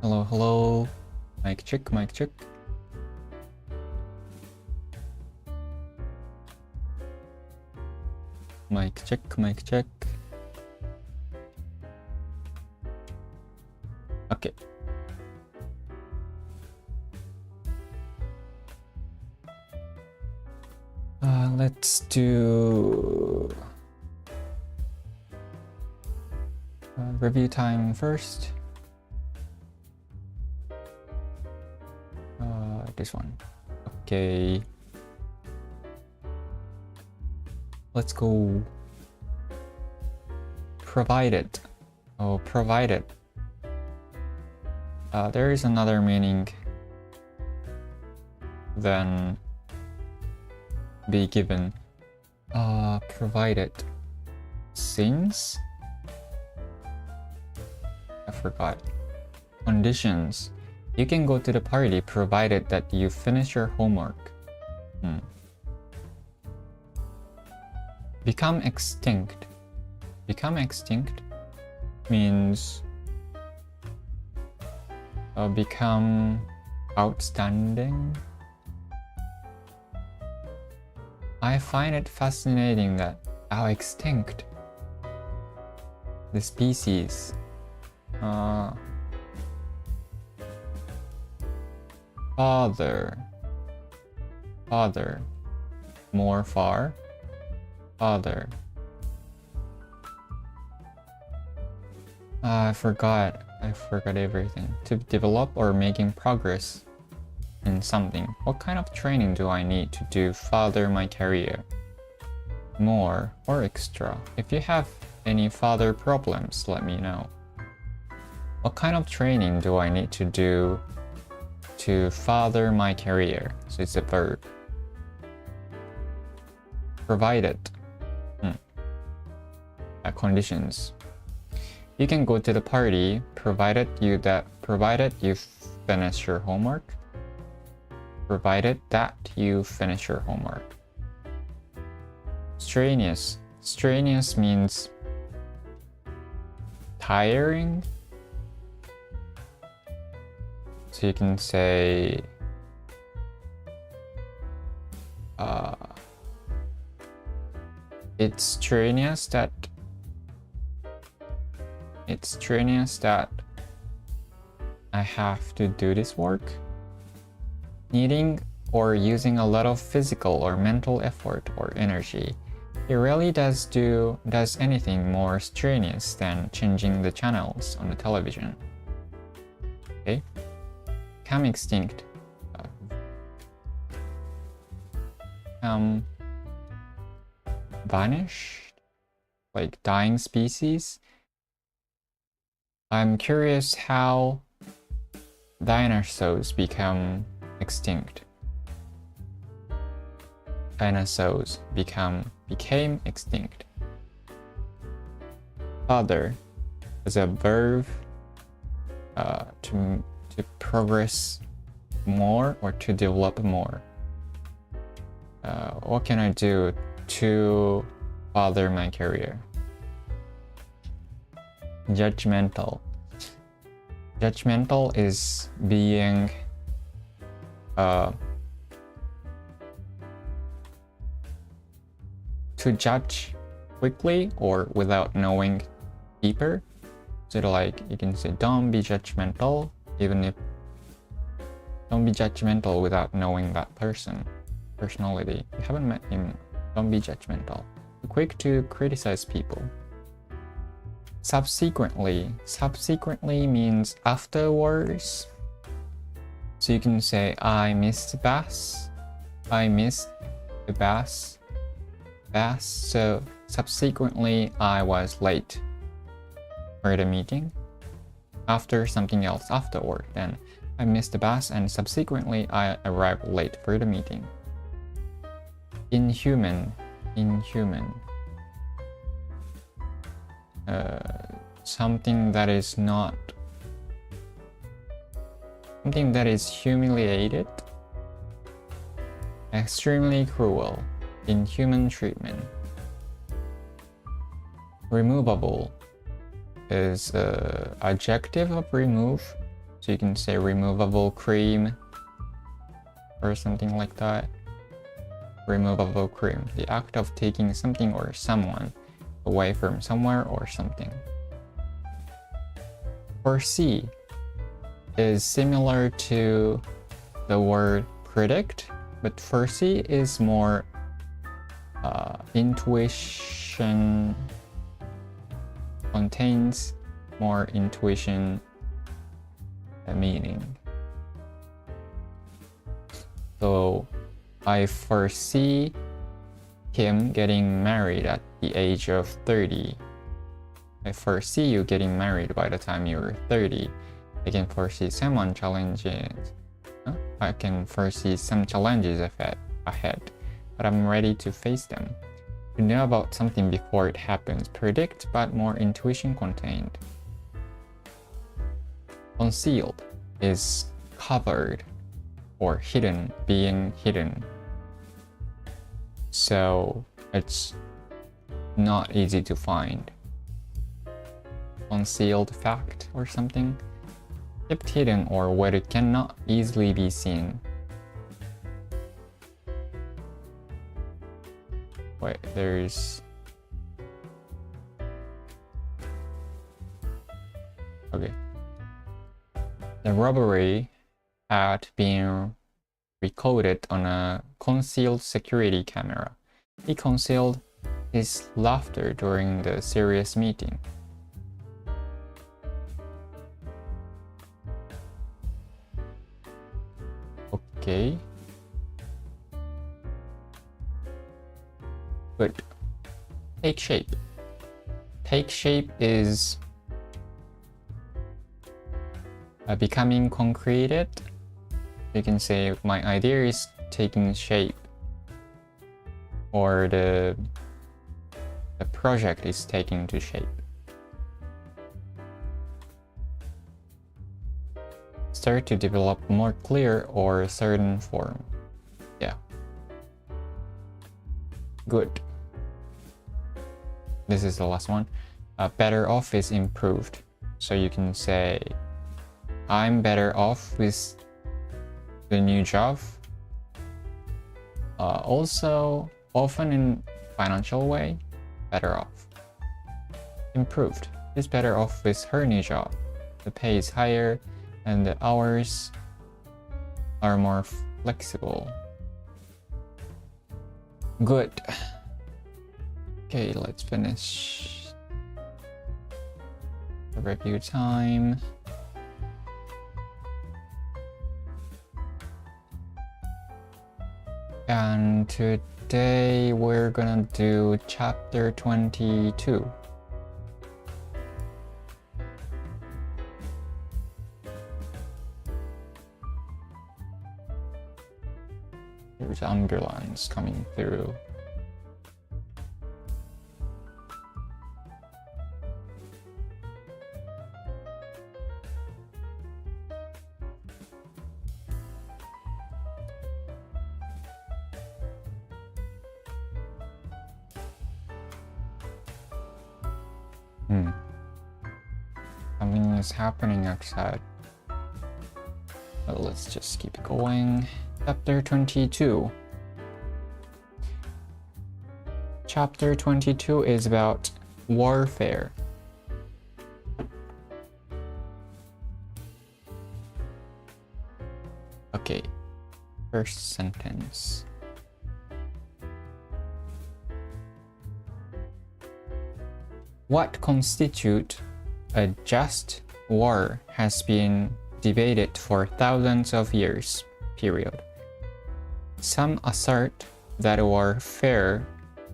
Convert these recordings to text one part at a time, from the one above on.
Hello, hello. Mic check, mic check. Mic check, mic check. Okay. Let's do review time first. This one. Okay. Let's go. Provided. Oh, provided. There is another meaning than be given. Provided. Since? I forgot. Conditions. You can go to the party provided that you finish your homework. Become extinct. Become extinct means become outstanding. I find it fascinating that how extinct the species father, more far, father. I forgot everything. To develop or making progress in something. What kind of training do I need to do further my career? More or extra? If you have any further problems, let me know. What kind of training do I need to do to further my career? So it's a verb. Provided. Conditions. You can go to the party provided you finish your homework. Provided that you finish your homework. Strenuous. Strenuous means tiring. So you can say it's strenuous that I have to do this work. Needing or using a lot of physical or mental effort or energy. It really does anything more strenuous than changing the channels on the television. Okay? Become extinct. Vanished? Like dying species? I'm curious how dinosaurs become extinct. Dinosaurs became extinct. Further is a verb to progress more or to develop more. What can I do to further my career? Judgmental. Judgmental is being to judge quickly or without knowing deeper. So like you can say don't be judgmental, don't be judgmental without knowing that personality. You haven't met him, don't be judgmental. Quick to criticize people. Subsequently means afterwards. So you can say I missed the bus. So subsequently I was late for the meeting. After something else afterward, then I missed the bus and subsequently I arrived late for the meeting. Inhuman. Something that is humiliated. Extremely cruel. Inhuman treatment. Removable is adjective of remove. So you can say removable cream or something like that. Removable cream, the act of taking something or someone away from somewhere or something. Foresee is similar to the word predict, but foresee is more intuition, contains more intuition meaning. So I foresee him getting married at the age of 30. I foresee you getting married by the time you're 30. I can foresee someone challenges. I can foresee some challenges ahead, but I'm ready to face them. To know about something before it happens. Predict, but more intuition contained. Concealed is covered or hidden, being hidden. So it's not easy to find. Concealed fact or something. Kept hidden or where it cannot easily be seen. Wait, there's... Okay. The robbery had been recorded on a concealed security camera. He concealed his laughter during the serious meeting. Okay. Good. Take shape. Take shape is becoming concreted. You can say my idea is taking shape, or the project is taking to shape. Start to develop more clear or certain form. Yeah. Good. This is the last one. Better off is improved. So you can say I'm better off with the new job. Also, often in financial way, better off. Improved is better off with her new job. The pay is higher and the hours are more flexible. Good. Okay, let's finish the review time. And today we're gonna do chapter 22. There's underlines coming through. Something is happening outside. But let's just keep going. Chapter 22. Chapter 22 is about warfare. Okay, first sentence. What constitutes a just war has been debated for thousands of years, period. Some assert that warfare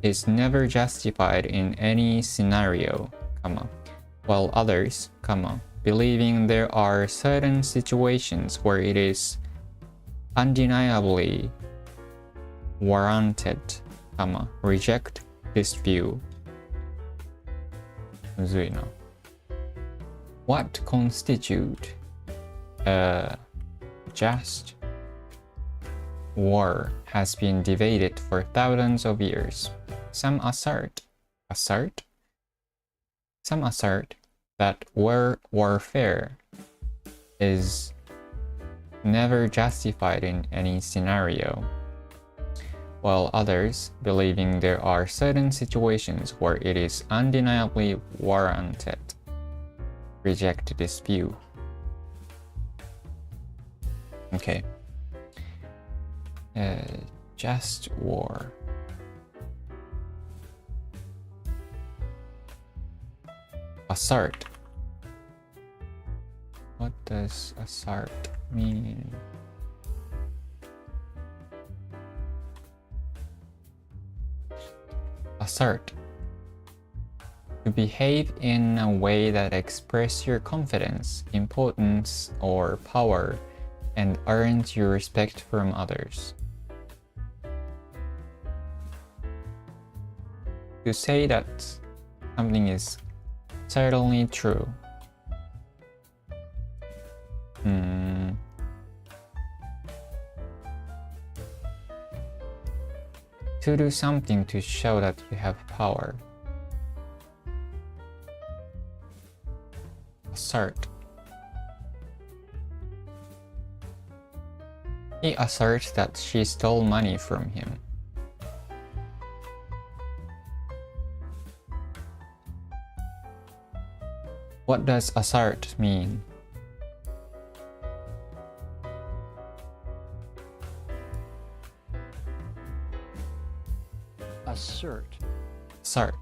is never justified in any scenario, while others, believing there are certain situations where it is undeniably warranted, reject this view. むずいな。What constitute a just war has been debated for thousands of years. Some assert that warfare is never justified in any scenario, while others, believing there are certain situations where it is undeniably warranted, reject this view. Okay. Just war. Assert. What does assert mean? Assert. To behave in a way that expresses your confidence, importance, or power and earns your respect from others. To say that something is certainly true. To do something to show that you have power. Assert. He asserts that she stole money from him. What does assert mean? Assert. Assert.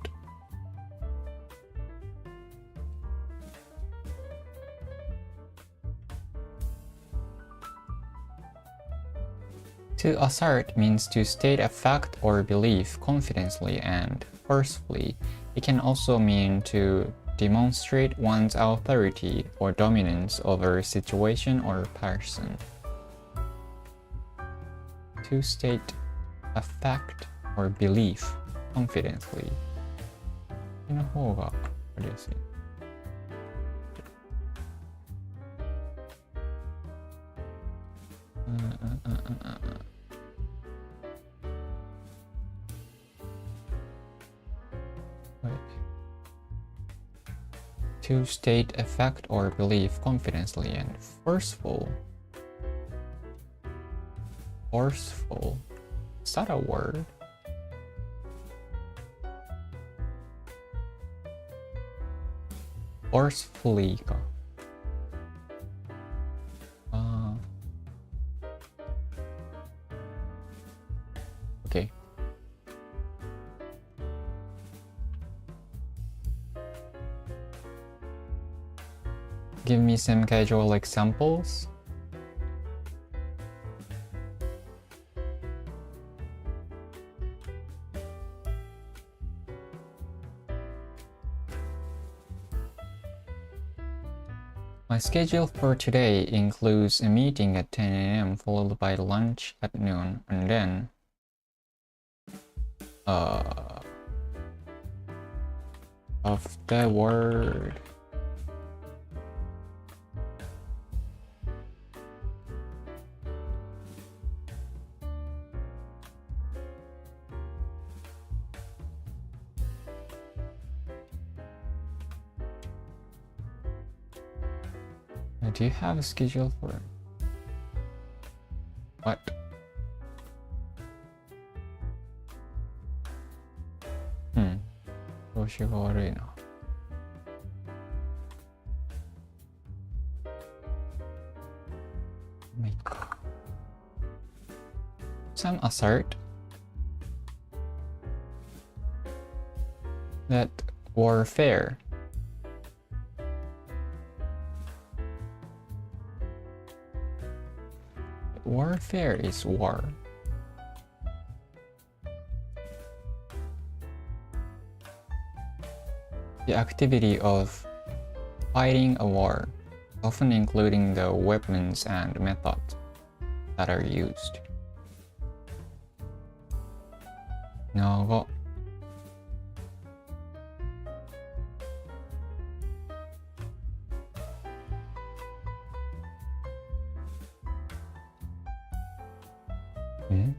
To assert means to state a fact or belief confidently and forcefully. It can also mean to demonstrate one's authority or dominance over a situation or person. To state a fact or belief confidently. この方がわかりやすい。To state a fact or belief confidently and forceful. Forceful. Is that a word? Forcefully か。Okay. Give me some casual examples. My schedule for today includes a meeting at 10 a.m. followed by lunch at noon and then of the word. Do you have a schedule for what? Hmm. 調子が悪いな。まあいいか。Some assert that warfare warfare is war. The activity of fighting a war, often including the weapons and methods that are used. 長っ。ん？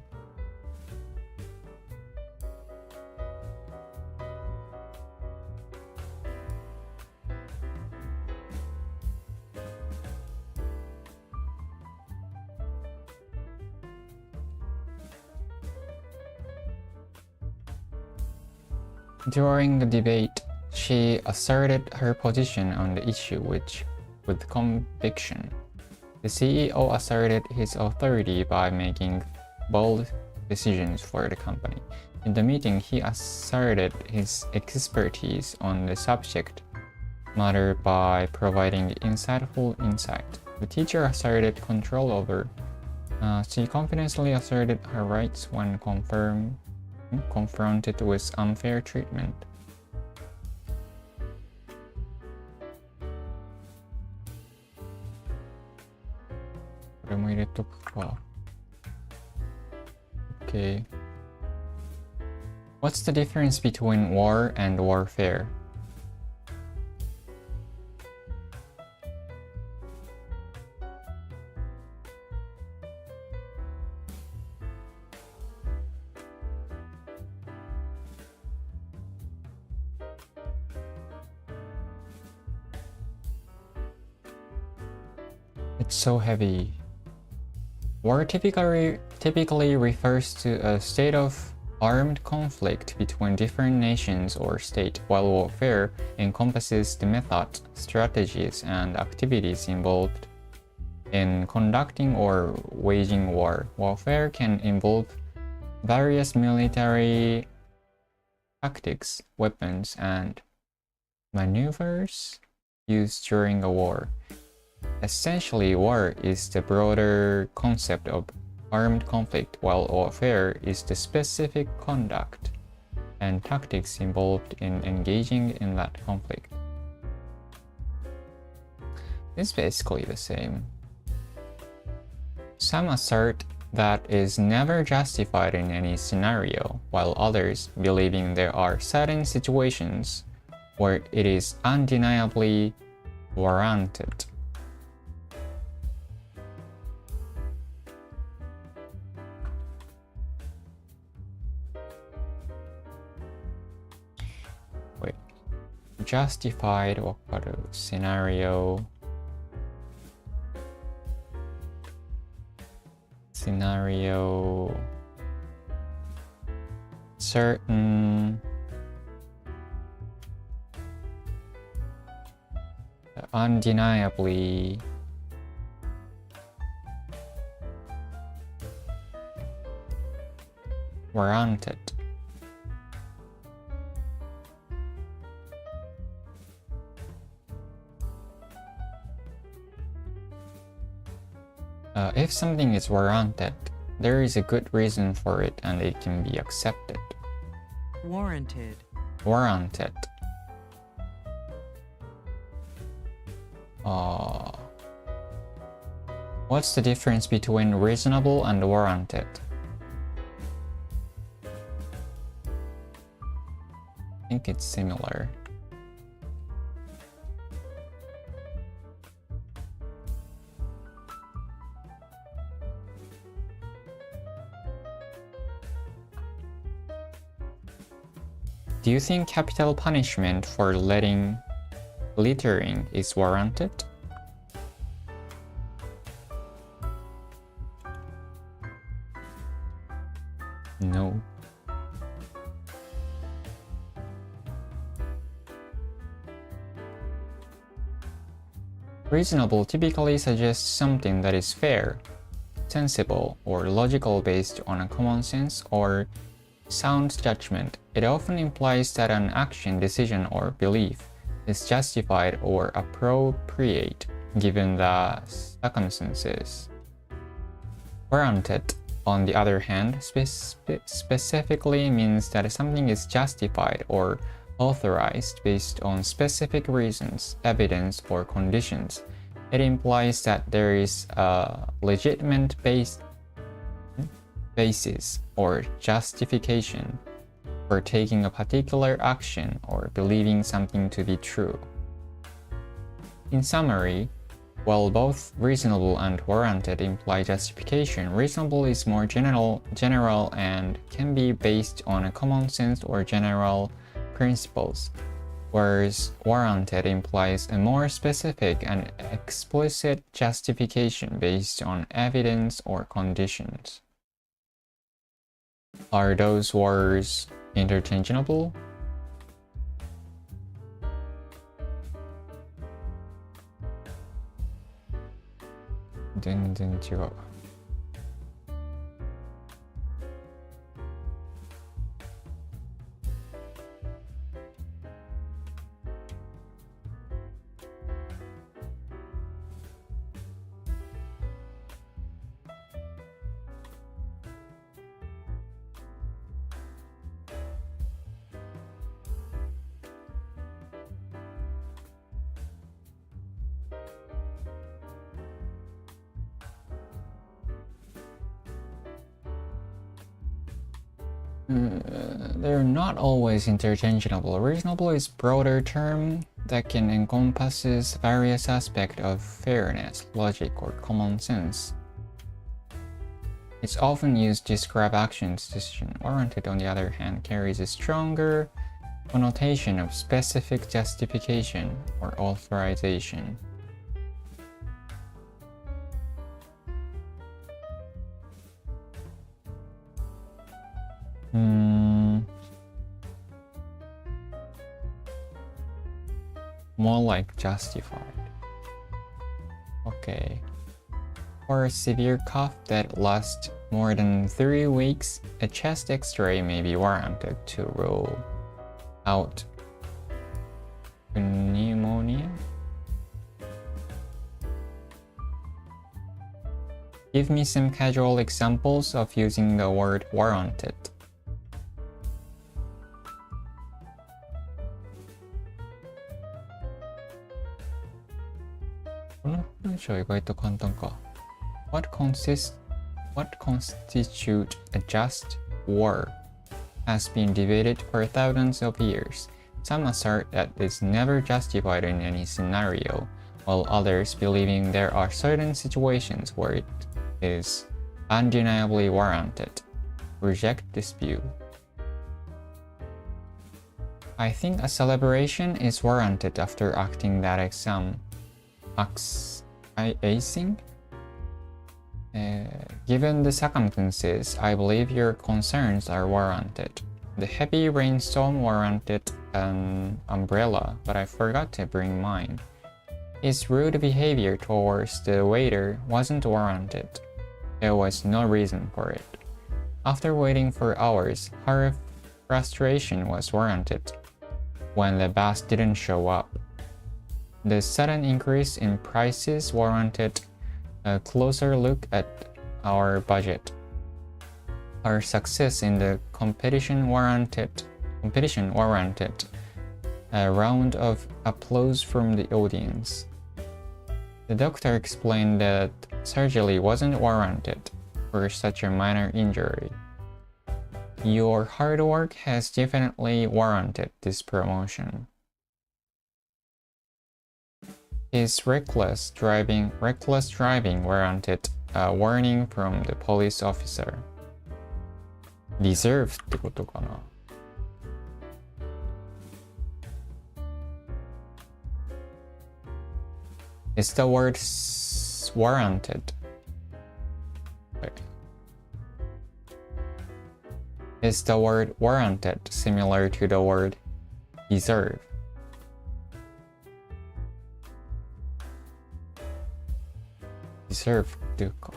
During the debate, she asserted her position on the issue with conviction. The CEO asserted his authority by making bold decisions for the company. In the meeting, he asserted his expertise on the subject matter by providing insightful insight. The teacher asserted control over. She confidently asserted her rights when confronted with unfair treatment. これも入れとくか。Okay. What's the difference between war and warfare? It's so heavy. War typically refers to a state of armed conflict between different nations or states, while warfare encompasses the methods, strategies, and activities involved in conducting or waging war. Warfare can involve various military tactics, weapons, and maneuvers used during a war. Essentially, war is the broader concept of armed conflict, while warfare is the specific conduct and tactics involved in engaging in that conflict. It's basically the same. Some assert that is never justified in any scenario, while others believing there are certain situations where it is undeniably warranted. Wait, justified わかる scenario certain undeniably warranted. If something is warranted, there is a good reason for it and it can be accepted. Warranted. Warranted. What's the difference between reasonable and warranted? I think it's similar. Do you think capital punishment for littering is warranted? No. Reasonable typically suggests something that is fair, sensible, or logical based on a common sense or sound judgment. It often implies that an action, decision, or belief is justified or appropriate given the circumstances. Warranted, on the other hand, specifically means that something is justified or authorized based on specific reasons, evidence, or conditions. It implies that there is a legitimate basis or justification for taking a particular action or believing something to be true. In summary, while both reasonable and warranted imply justification, reasonable is more general and can be based on a common sense or general principles, whereas warranted implies a more specific and explicit justification based on evidence or conditions. Are those words interchangeable? 全然違う。They're not always interchangeable. Reasonable is a broader term that can encompass various aspects of fairness, logic, or common sense. It's often used to describe actions. Decision warranted, on the other hand, carries a stronger connotation of specific justification or authorization. More like justified. Okay. For a severe cough that lasts more than 3 weeks, a chest X-ray may be warranted to rule out pneumonia. Give me some casual examples of using the word warranted. この文章は意外と簡単か。What constitute a just war has been debated for thousands of years. Some assert that it's never justified in any scenario, while others believing there are certain situations where it is undeniably warranted. Reject this view. I think a celebration is warranted after acting that exam. Acing? Given the circumstances, I believe your concerns are warranted. The heavy rainstorm warranted an umbrella, but I forgot to bring mine. His rude behavior towards the waiter wasn't warranted. There was no reason for it. After waiting for hours, her frustration was warranted when the bus didn't show up. The sudden increase in prices warranted a closer look at our budget. Our success in the competition warranted a round of applause from the audience. The doctor explained that surgery wasn't warranted for such a minor injury. Your hard work has definitely warranted this promotion. His reckless driving warranted a warning from the police officer. Deserve ってことかな。Is the word warranted? Is the word warranted similar to the word deserve? Deserve っていうか。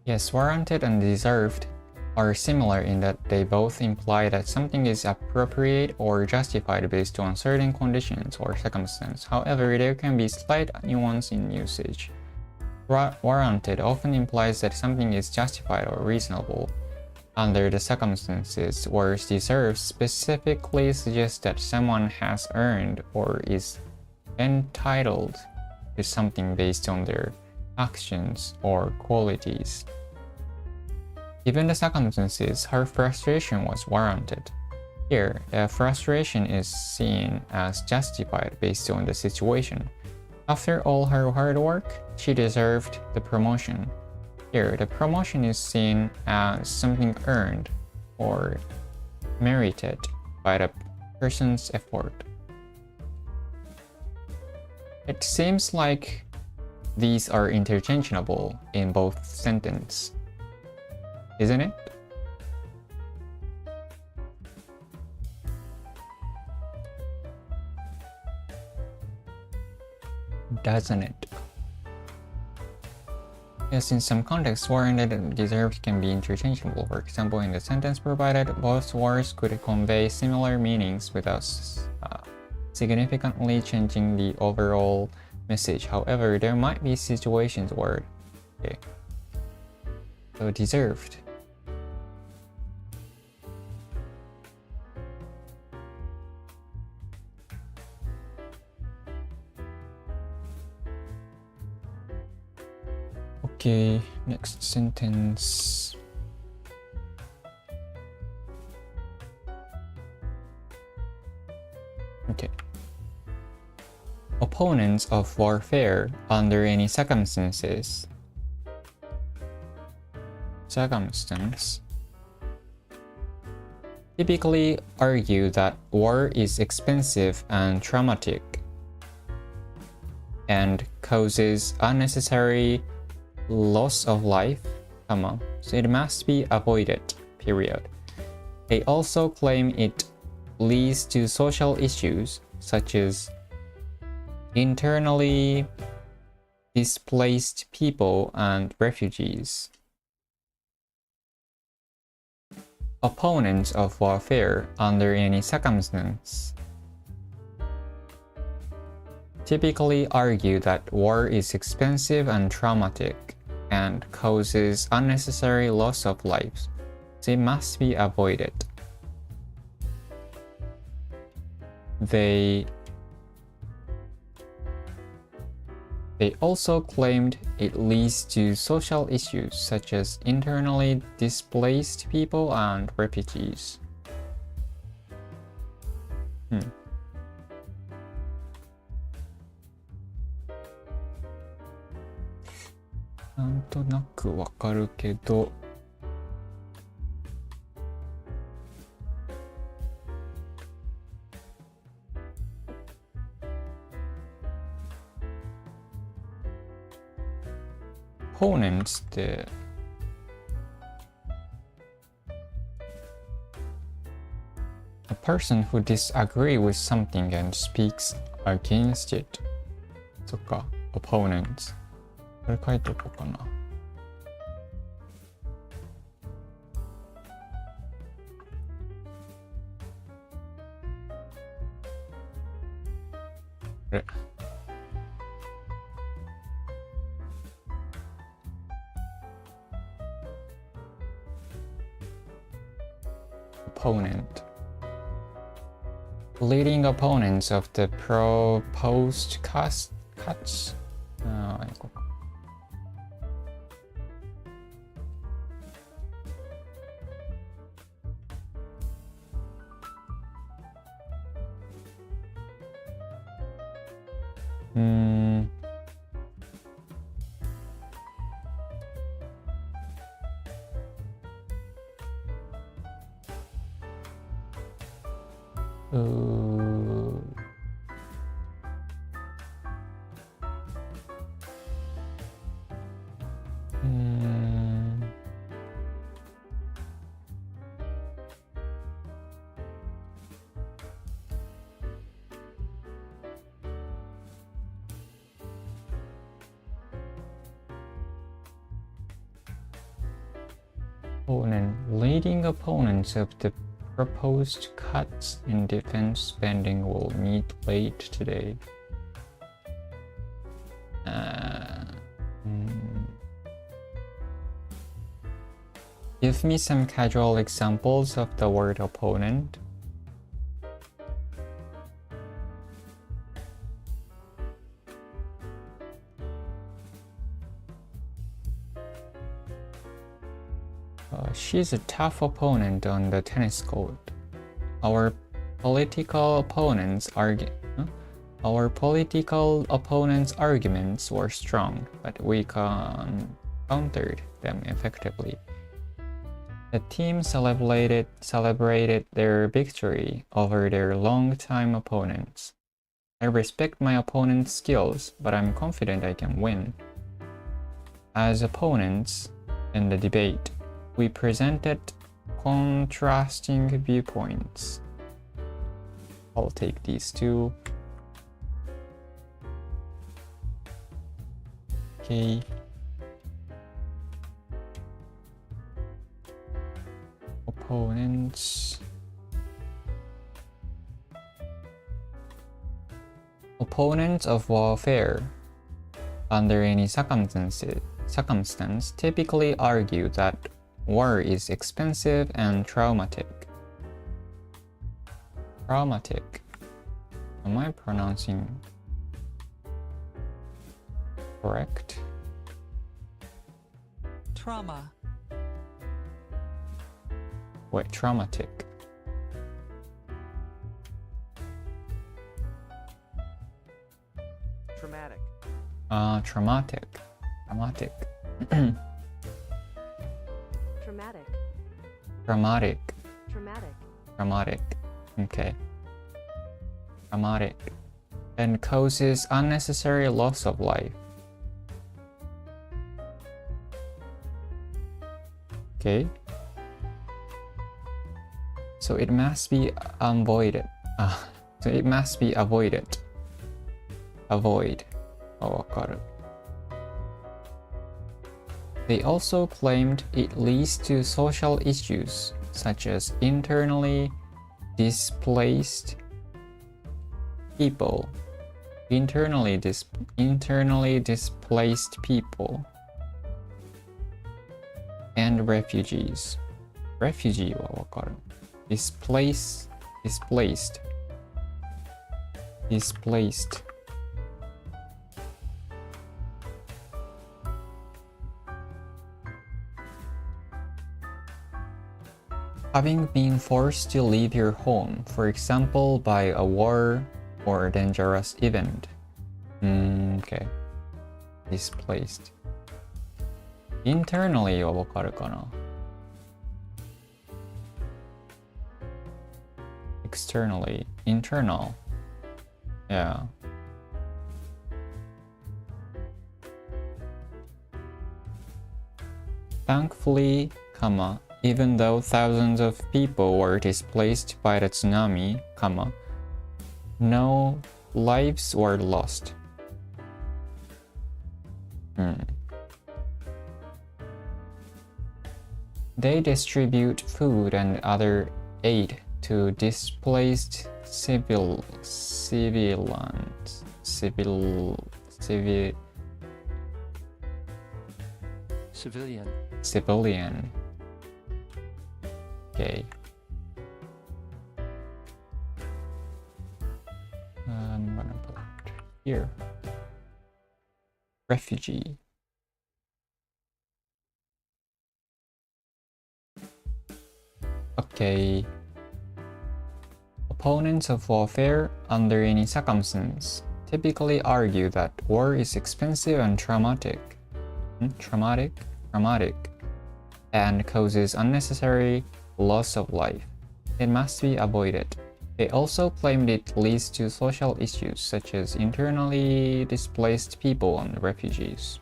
Yes, warranted and deserved are similar in that they both imply that something is appropriate or justified based on certain conditions or circumstances. However, there can be slight nuance in usage. Warranted often implies that something is justified or reasonable under the circumstances, whereas deserved specifically suggests that someone has earned or is entitled to something based on their actions or qualities. Given the circumstances, her frustration was warranted. Here, the frustration is seen as justified based on the situation. After all her hard work, she deserved the promotion. Here, the promotion is seen as something earned or merited by the person's effort. It seems like these are interchangeable in both sentences, isn't it? Doesn't it? Yes, in some contexts, warranted and deserved can be interchangeable. For example, in the sentence provided, both words could convey similar meanings without significantly changing the overall message. However, there might be situations where, okay, so deserved. Okay, next sentence. Okay. Opponents of warfare under any circumstance typically argue that war is expensive and traumatic and causes unnecessary loss of life, so it must be avoided, period. They also claim it leads to social issues such as internally displaced people and refugees. Opponents of warfare under any circumstance typically argue that war is expensive and traumatic and causes unnecessary loss of lives, so it must be avoided. They also claimed it leads to social issues such as internally displaced people and refugees. なんとなくわかるけど、opponents って、a person who disagree with something and speaks against it. そっか、opponents。これ書いておこうかな。これ。Opponent. Leading opponents of the proposed cuts. opponent, leading opponents of the proposed cuts in defense spending will meet late today. Give me some casual examples of the word opponent. She's a tough opponent on the tennis court. Our political opponents' arguments were strong, but we countered them effectively. The team celebrated their victory over their long-time opponents. I respect my opponent's skills, but I'm confident I can win. As opponents in the debate, we presented contrasting viewpoints. I'll take these two. Okay. Opponents. Opponents of warfare, under any circumstance, typically argue that war is expensive and traumatic. Traumatic. Am I pronouncing correct? Trauma. Wait, traumatic. Traumatic. Traumatic. Traumatic. Traumatic. Traumatic. Traumatic. Traumatic. Okay. Traumatic. And causes unnecessary loss of life. Okay. So it must be avoided. So it must be avoided. Avoid. わかる。They also claimed it leads to social issues such as internally displaced people, internally displaced people, and refugees. Refugee はわかる。displaced. Having been forced to leave your home, for example, by a war or a dangerous event. Okay. Displaced. Internally はわかるかな? Externally. Internal. Yeah. Thankfully, even though thousands of people were displaced by the tsunami, no lives were lost. They distribute food and other aid to displaced civilians. Civilian. Okay. I'm gonna put it here. Refugee. Okay. Opponents of warfare, under any circumstance, typically argue that war is expensive and traumatic, and causes unnecessary loss of life. It must be avoided. They also claimed it leads to social issues such as internally displaced people and refugees.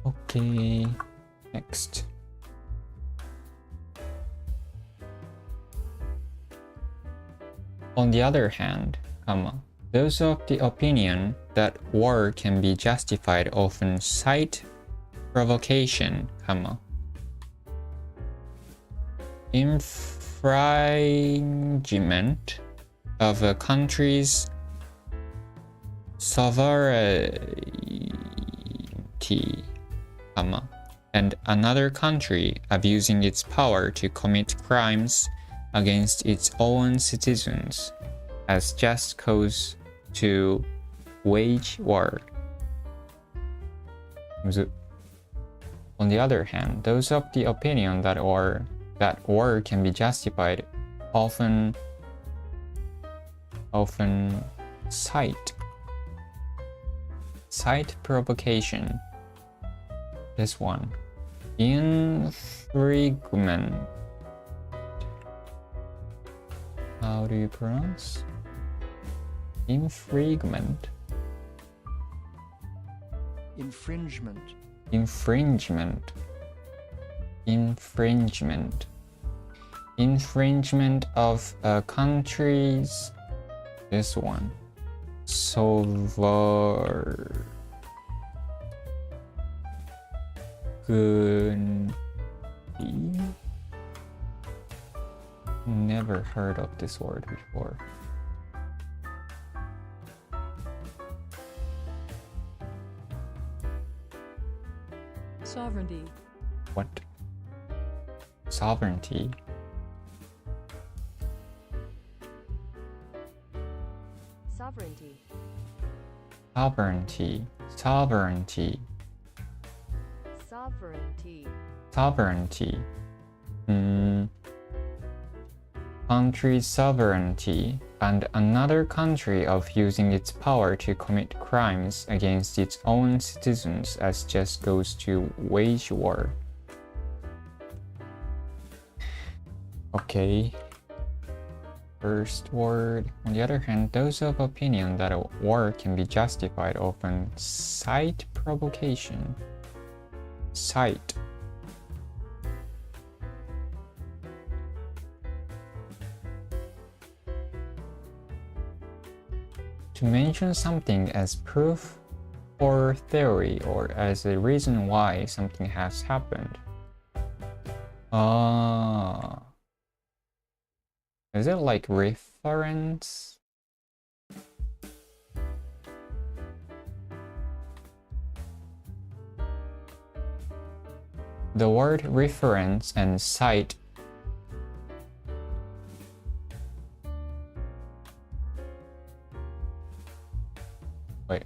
Okay, next. On the other hand, those of the opinion that war can be justified often cite provocation, infringement of a country's sovereignty, and another country abusing its power to commit crimes against its own citizens as just cause to wage war. On the other hand, those of the opinion that war can be justified often cite provocation. This one. Infringement. How do you pronounce? infringement, infringement, infringement, infringement, infringement of a country's, this one, sovereignty. Never heard of this word before. Sovereignty. What? Sovereignty. Sovereignty. Sovereignty. Sovereignty. Sovereignty. Sovereignty. Country's sovereignty and another country of using its power to commit crimes against its own citizens as just goes to wage war. Okay. First word. On the other hand, those of opinion that a war can be justified often cite provocation. Cite. To mention something as proof or theory or as a reason why something has happened. Is it like reference? The word reference and cite wait.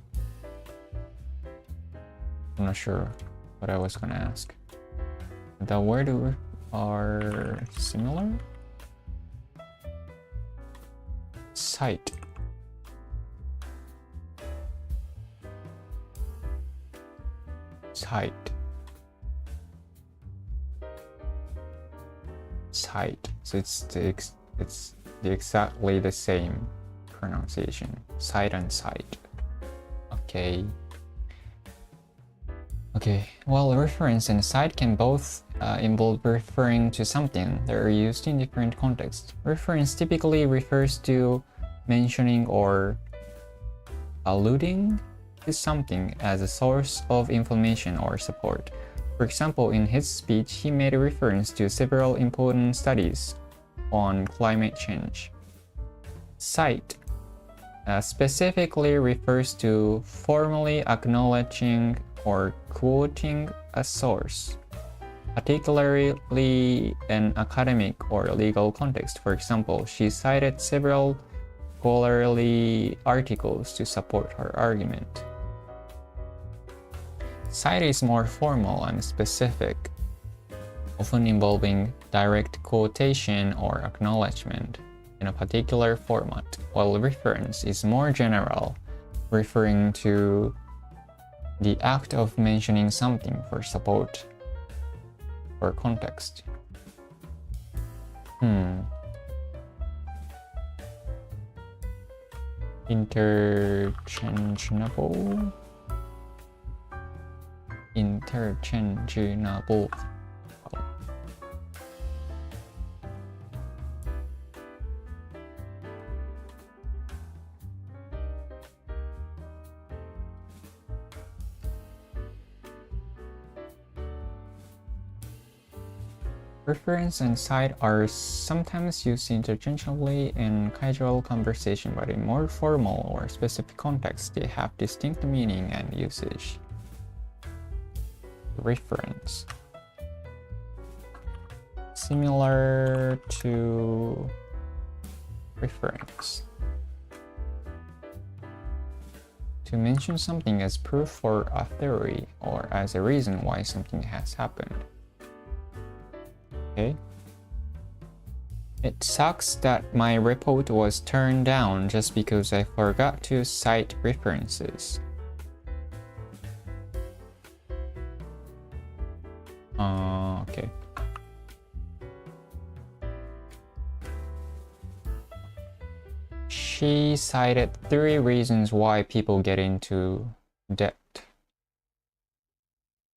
I'm not sure what I was gonna ask. The word are similar? Cite. Cite. Cite. So it's exactly the same pronunciation. Cite and cite. Okay. Okay. Well, reference and cite can both involve referring to something. They are used in different contexts. Reference typically refers to mentioning or alluding to something as a source of information or support. For example, in his speech, he made a reference to several important studies on climate change. Cite specifically refers to formally acknowledging or quoting a source, particularly in academic or legal context. For example, she cited several scholarly articles to support her argument. Cite is more formal and specific, often involving direct quotation or acknowledgement in a particular format, while reference is more general, referring to the act of mentioning something for support or context. Interchangeable. Interchangeable. Reference and cite are sometimes used interchangeably in casual conversation, but in more formal or specific contexts, they have distinct meaning and usage. Reference. Similar to reference. To mention something as proof for a theory or as a reason why something has happened. Okay. It sucks that my report was turned down just because I forgot to cite references. Okay. She cited 3 reasons why people get into debt.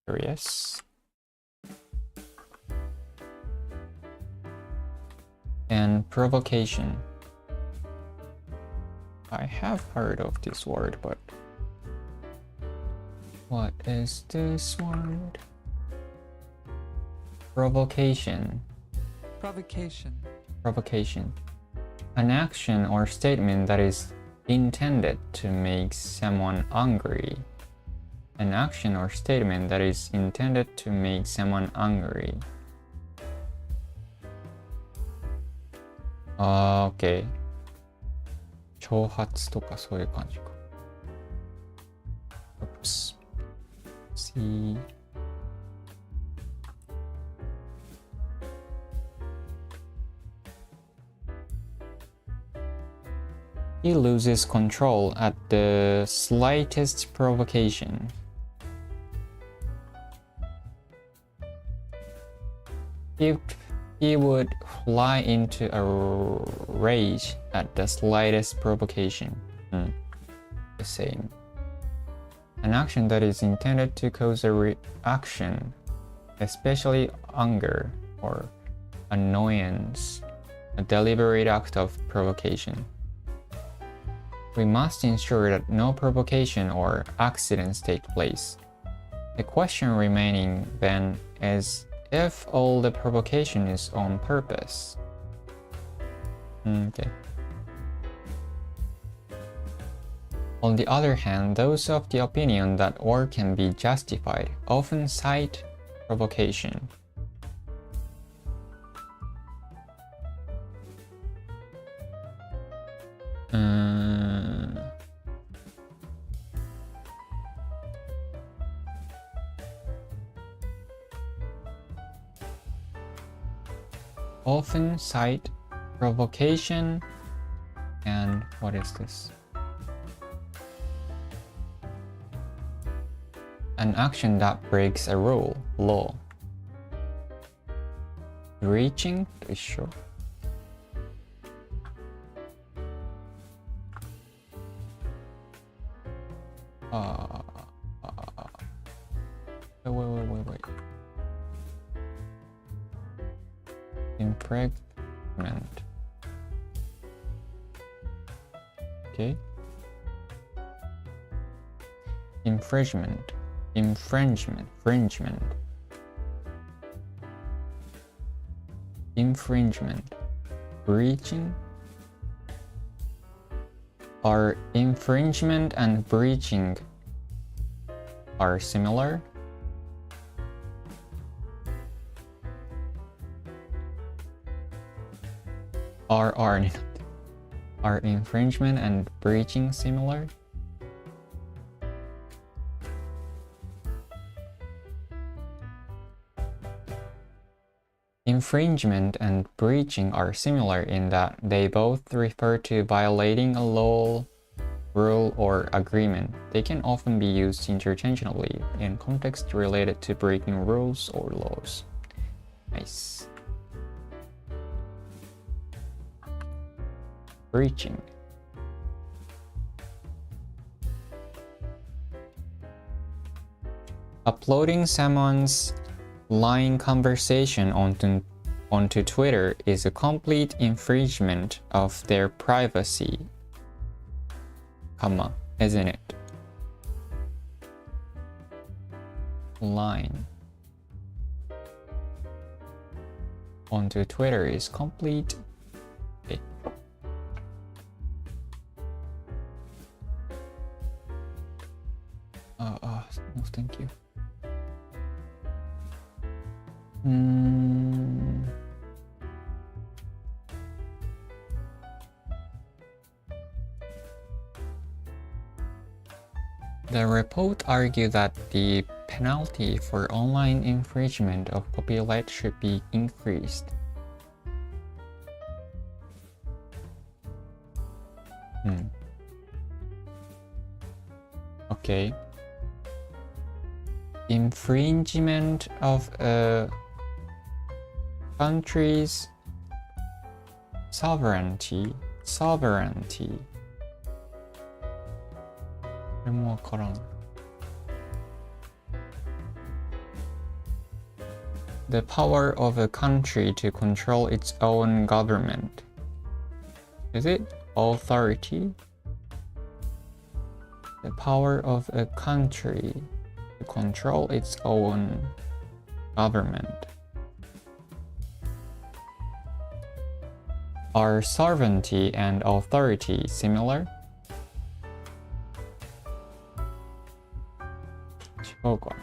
Curious. And provocation. I have heard of this word, but what is this word? Provocation. Provocation. An action or statement that is intended to make someone angry. An action or statement that is intended to make someone angry. Okay. 挑発とかそういう感じか。Oops. See. He loses control at the slightest provocation. He would fly into a rage at the slightest provocation. The same. An action that is intended to cause a reaction, especially anger or annoyance, a deliberate act of provocation. We must ensure that no provocation or accidents take place. The question remaining then is if all the provocation is on purpose. Okay. On the other hand, those of the opinion that all can be justified often cite provocation. Often cite provocation and what is this? An action that breaks a rule, law. Reaching is sure. Wait. Infringement. Okay. Infringement. Breaching. Are infringement and breaching are similar? Are infringement and breaching similar? Infringement and breaching are similar in that they both refer to violating a law, rule, or agreement. They can often be used interchangeably in context related to breaking rules or laws. Nice. Breaching. Uploading someone's line conversation onto Twitter is a complete infringement of their privacy, isn't it? Line onto Twitter is complete. Okay. No, thank you. The report argued that the penalty for online infringement of copyright should be increased. Okay. Infringement of a country's sovereignty れもわからん。The power of a country to control its own government. Is it authority? The power of a country to control its own government. Are sovereignty and authority similar? 違うかな。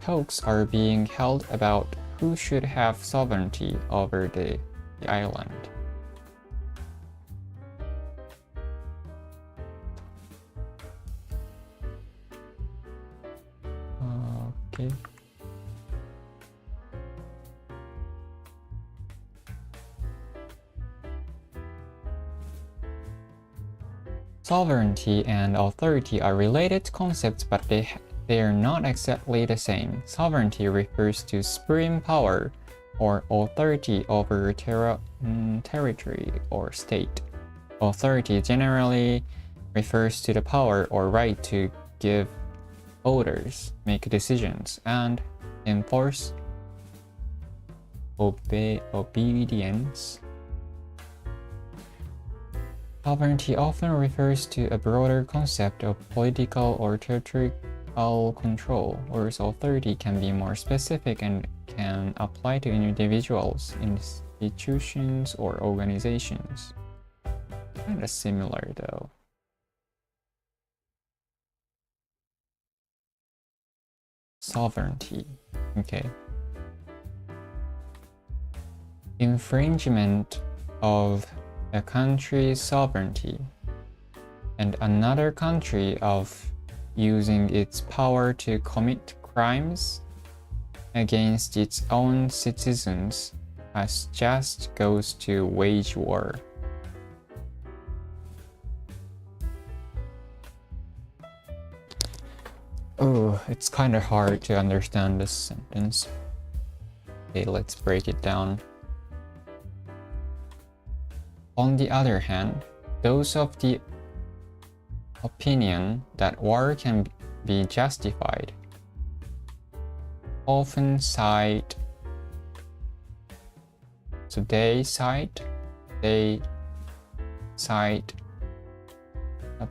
Talks are being held about who should have sovereignty over the island. Okay. Sovereignty and authority are related concepts, but they are not exactly the same. Sovereignty refers to supreme power or authority over territory or state. Authority generally refers to the power or right to give orders, make decisions, and enforce obedience. Sovereignty often refers to a broader concept of political or territorial control, whereas authority can be more specific and can apply to individuals, institutions, or organizations. Kind of similar though. Sovereignty. Okay. Infringement of a country's sovereignty and another country of using its power to commit crimes against its own citizens as just goes to wage war. Oh, it's kind of hard to understand this sentence. Okay, let's break it down. On the other hand, those of the opinion that war can be justified often cite, so they cite a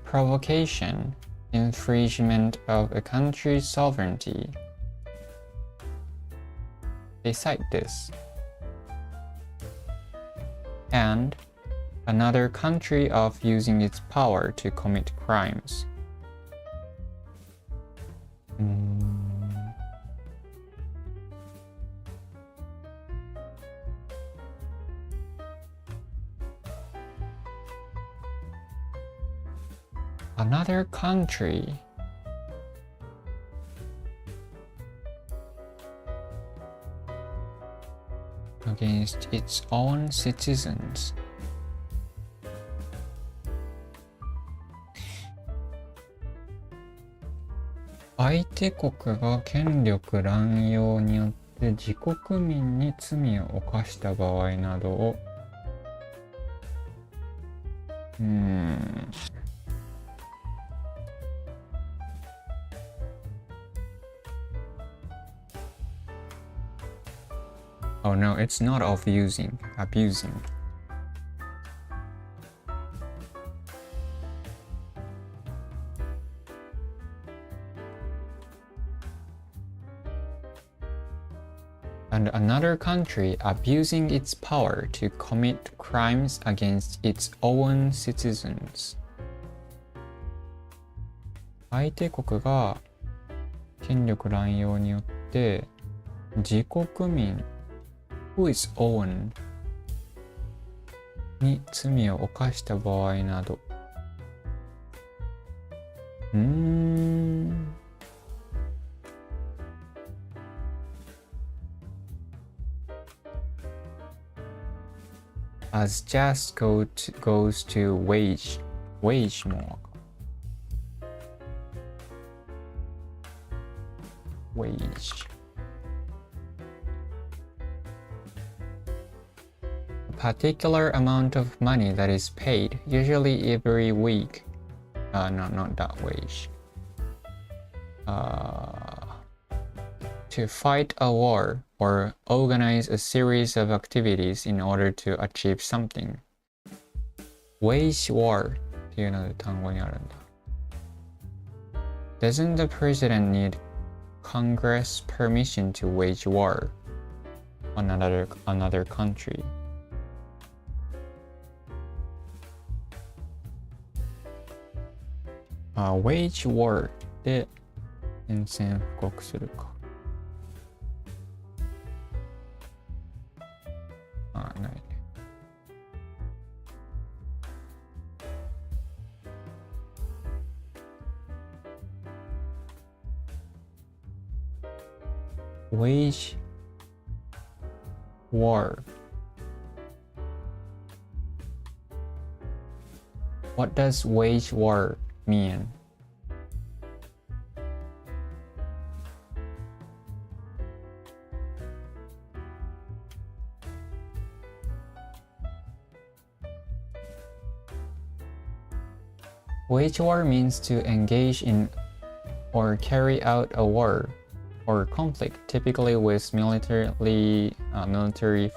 provocation, infringement of a country's sovereignty. They cite this. And another country of using its power to commit crimes. Another country against its own citizens.相手国が権力乱用によって自国民に罪を犯した場合などをOh no, it's not abusing. And another country abusing its power to commit crimes against its own citizens. 相手国が権力乱用によって自国民 who is own に罪を犯した場合など。As just goes to wage もwage. A particular amount of money that is paid, usually every week, not that wage. To fight a war or organize a series of activities in order to achieve something. Wage war っていうので単語にあるんだ。Doesn't the president need Congress permission to wage war on another country? Wage war で宣戦布告するか。ないね。Wage war. What does wage war mean? Wage war means to engage in or carry out a war or conflict, typically with military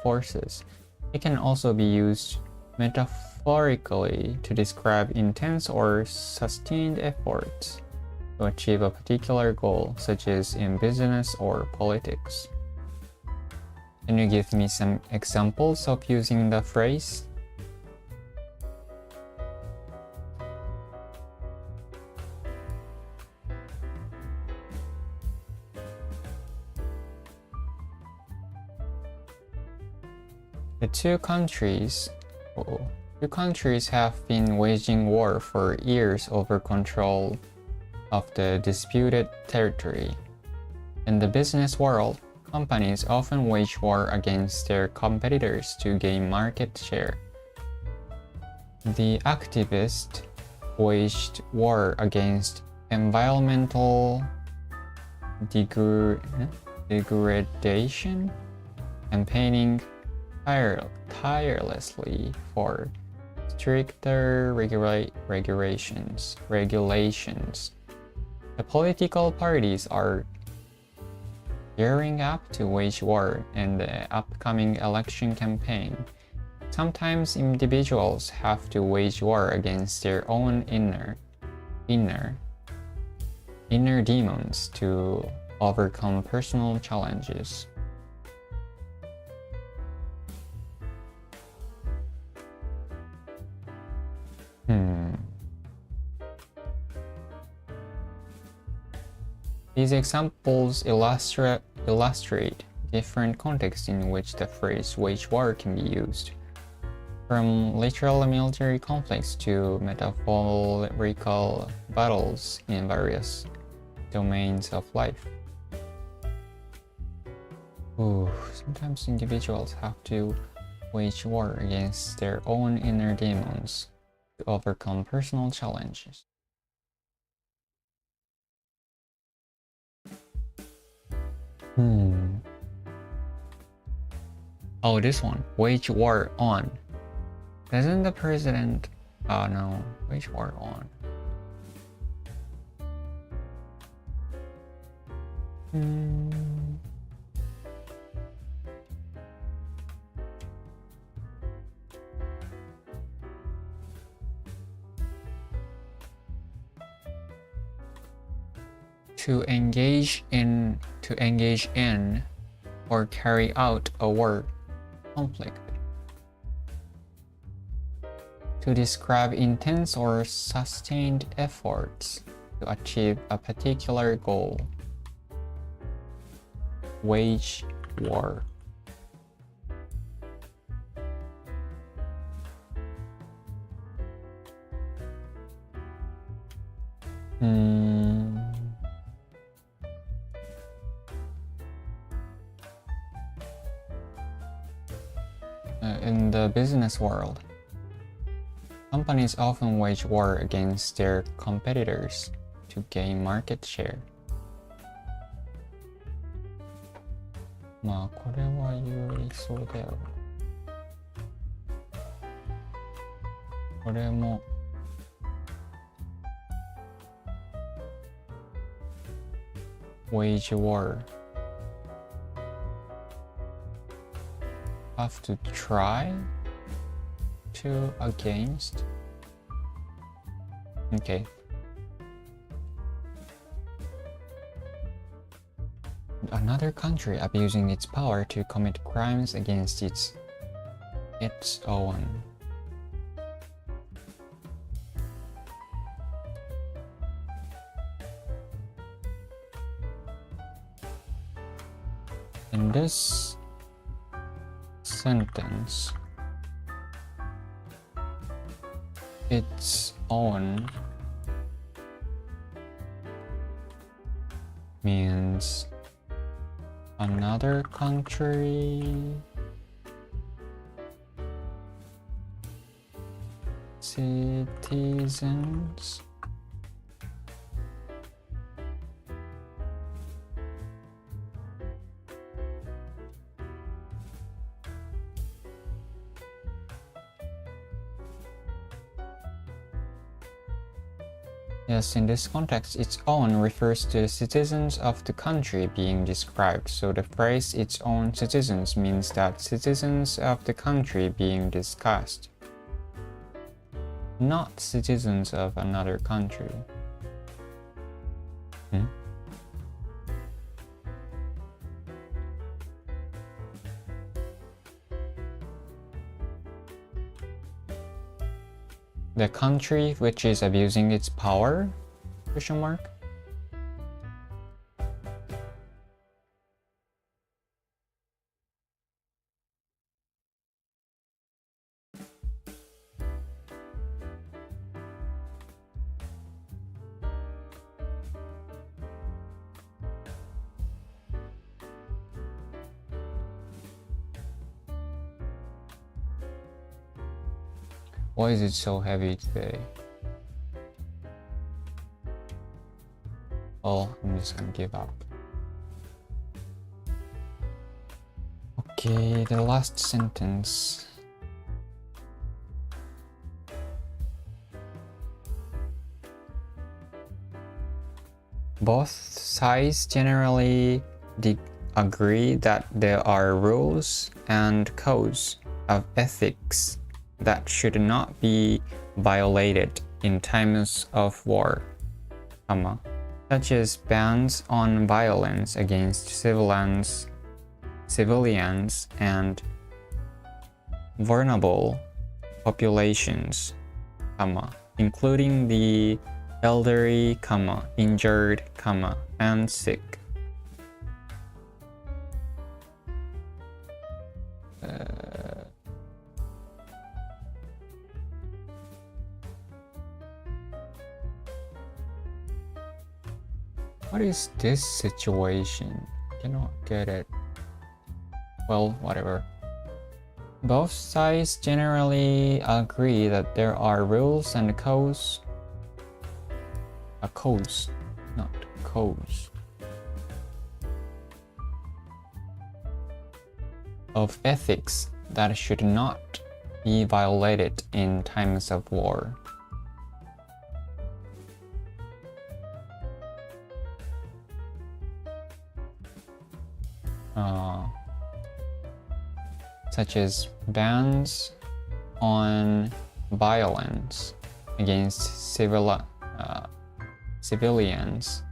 forces. It can also be used metaphorically to describe intense or sustained efforts to achieve a particular goal, such as in business or politics. Can you give me some examples of using the phrase? The two countries have been waging war for years over control of the disputed territory. In the business world, companies often wage war against their competitors to gain market share. The activists waged war against environmental degradation, campaigning tirelessly for stricter regulations. The political parties are gearing up to wage war in the upcoming election campaign. Sometimes individuals have to wage war against their own inner demons to overcome personal challenges. These examples illustrate different contexts in which the phrase wage war can be used, from literal military conflicts to metaphorical battles in various domains of life. Sometimes individuals have to wage war against their own inner demons to overcome personal challenges. Oh, this one. Wage war on. Doesn't the president... no. Wage war on. To engage in or carry out a war conflict. To describe intense or sustained efforts to achieve a particular goal. Wage war. In the business world, companies often wage war against their competitors to gain market share. まあこれは有利そうだよ。これも wage war. Have to try to against. Okay. Another country abusing its power to commit crimes against its own. In this sentence, its own means another country, citizens, Yes, in this context, its own refers to the citizens of the country being described, so the phrase its own citizens means that citizens of the country being discussed, not citizens of another country. The country which is abusing its power? Question mark? Why is it so heavy today? Oh, I'm just gonna give up. Okay, the last sentence. Both sides generally agree that there are rules and codes of ethics that should not be violated in times of war, such as bans on violence against civilians and vulnerable populations, including the elderly, injured, and sick. What is this situation? I cannot get it. Well, whatever. Both sides generally agree that there are rules and codes. Codes, not codes. Of ethics that should not be violated in times of war. Such as bans on violence against civilians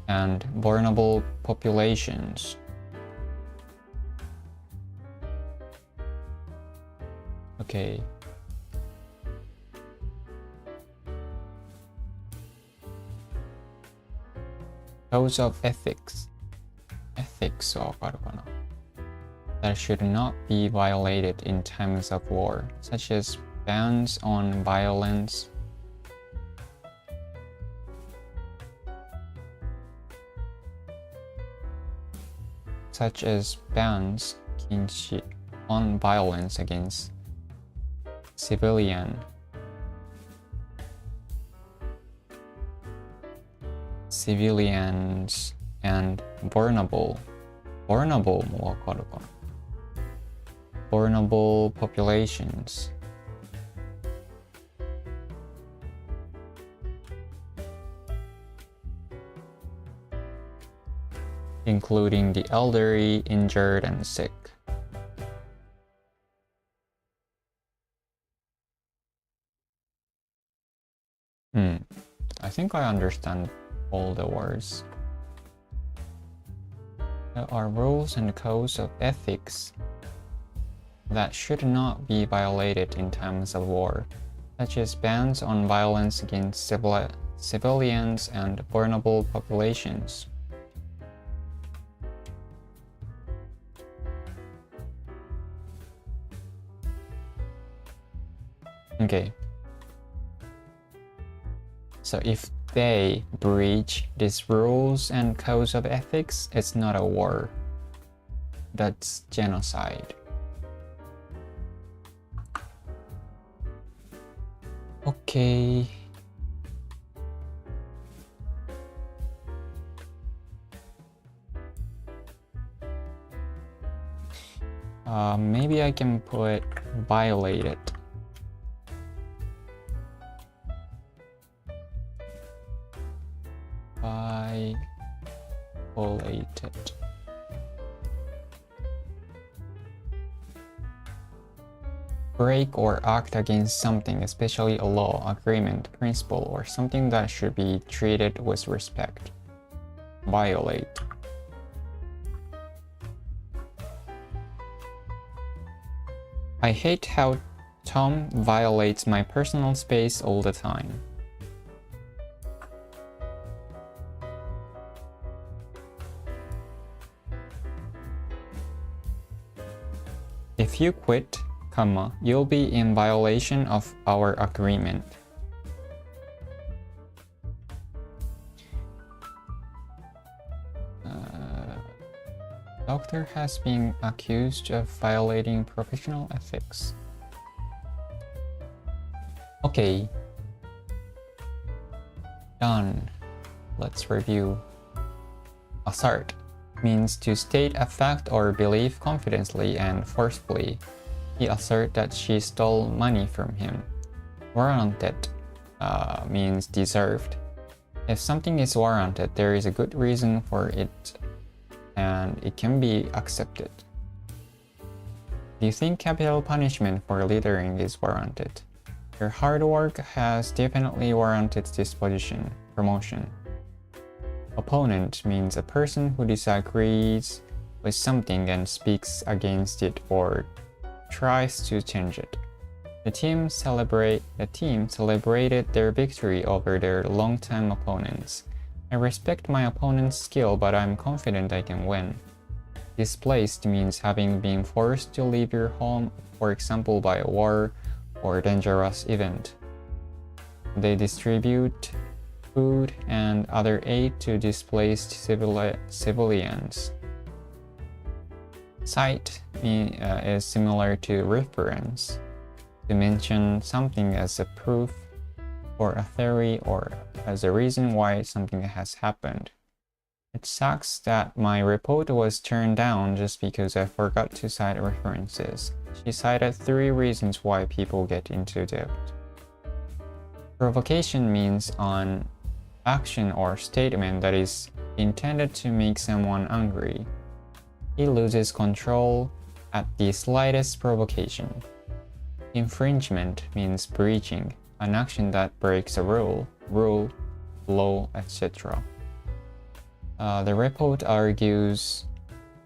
and vulnerable populations. Okay. Codes of ethics. Ethics はわかるかな? That should not be violated in times of war, such as bans on violence,禁止 on violence against civilians and vulnerable もわかるかな? Vulnerable populations including the elderly, injured, and sick. I think I understand all the words. There are rules and codes of ethics that should not be violated in times of war, such as bans on violence against civilians and vulnerable populations. Okay. So if they breach these rules and codes of ethics, it's not a war. That's genocide. Okay. Maybe I can put violated. Violated. Break or act against something, especially a law, agreement, principle, or something that should be treated with respect. Violate. I hate how Tom violates my personal space all the time. If you quit, you'll be in violation of our agreement. Doctor has been accused of violating professional ethics. Okay. Done. Let's review. Assert means to state a fact or belief confidently and forcefully. He asserted that she stole money from him. Warranted means deserved. If something is warranted, there is a good reason for it and it can be accepted. Do you think capital punishment for littering is warranted? Your hard work has definitely warranted this promotion. Opponent means a person who disagrees with something and speaks against it or tries to change it. The team celebrated their victory over their longtime opponents. I respect my opponent's skill, but I'm confident I can win. Displaced means having been forced to leave your home, for example by a war or dangerous event. They distribute food and other aid to displaced civilians. Cite is similar to reference, to mention something as a proof or a theory or as a reason why something has happened. It sucks that my report was turned down just because I forgot to cite references. She cited 3 reasons why people get into debt. Provocation means an action or statement that is intended to make someone angry. He loses control at the slightest provocation. Infringement means breaching, an action that breaks a rule, law, etc. The report argues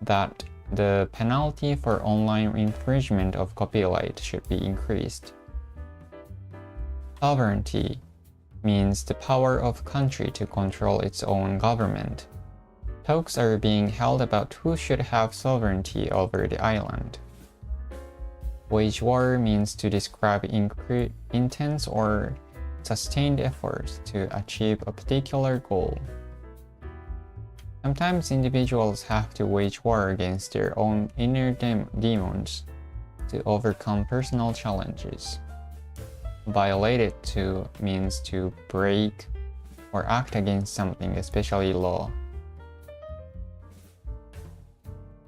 that the penalty for online infringement of copyright should be increased. Sovereignty means the power of country to control its own government. Talks are being held about who should have sovereignty over the island. Wage war means to describe intense or sustained efforts to achieve a particular goal. Sometimes individuals have to wage war against their own inner demons to overcome personal challenges. Violated to means to break or act against something, especially law.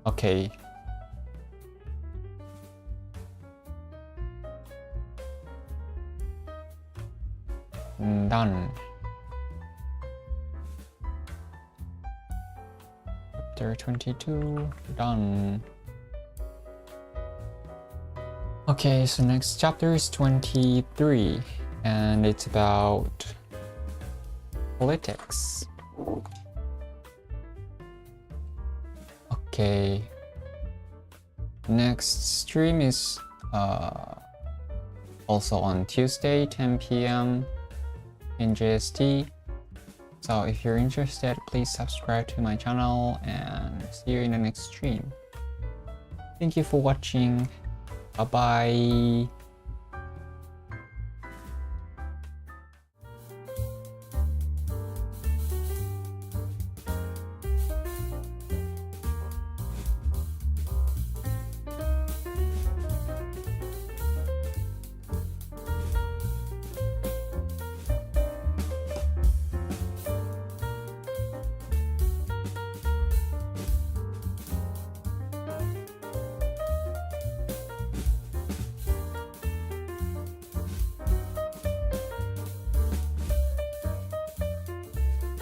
Okay. Done. chapter 22 done. Okay, so next chapter is 23 and it's about politics. Okay, next stream is also on Tuesday 10 p.m. in JST. So if you're interested, please subscribe to my channel and see you in the next stream. Thank you for watching. Bye bye.